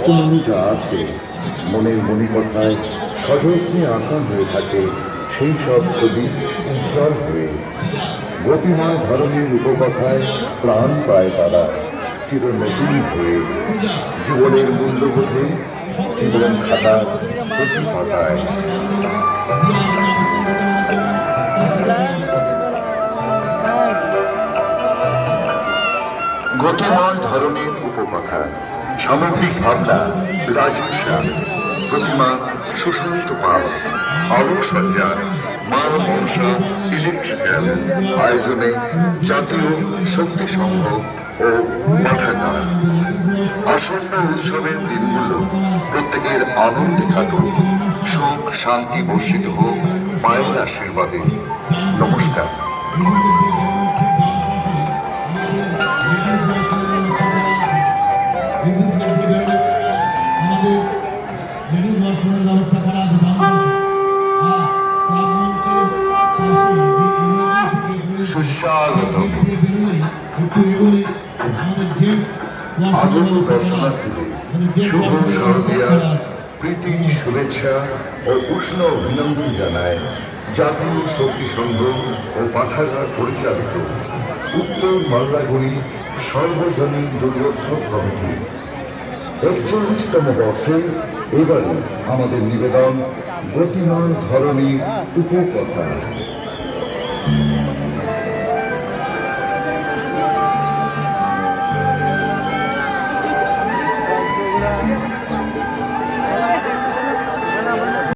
বর্তমানে যা আছে মনের মণিকথায় সযত্নে আঁকা হয়ে থাকে সেই সব ছবি উজ্জ্বল হয়ে গতিময় ধরনের উপকথায় প্রাণ পায় তারা চির নতুন হয়ে জীবনের মূল্যবোধে জীবন খাতার প্রতি পাতায়। গতিময় ধরনের উপকথা সামগ্রিক ভাবনা রাজীব শাহ, প্রতিমা সুশান্ত পাল, আলোক সঞ্জার মা মনসা ইলেকট্রিক্যাল, আয়োজনে জাতীয় শক্তি সংঘ ও পাঠাগার। আসন্ন উৎসবের দিনগুলো প্রত্যেকের আনন্দে কাটুক, সুখ শান্তি বর্ষিত হোক মায়ের আশীর্বাদে। নমস্কার। ব্যবস্থা করা আছে একটু এগোলে আমাদের জেন্টস দর্শনার্থীদের শুভ শারদীয়ার প্রীতি শুভেচ্ছা ও উষ্ণ অভিনন্দন জানায় জাতীয় শক্তি সংঘ ও পাঠাগার পরিচালিত উত্তর মাল্লাগুড়ি সর্বজনীন দুর্গোৎসব কমিটি। ৪১তম বর্ষে এবারে আমাদের নিবেদন গতিমান ধরনের উপকথা।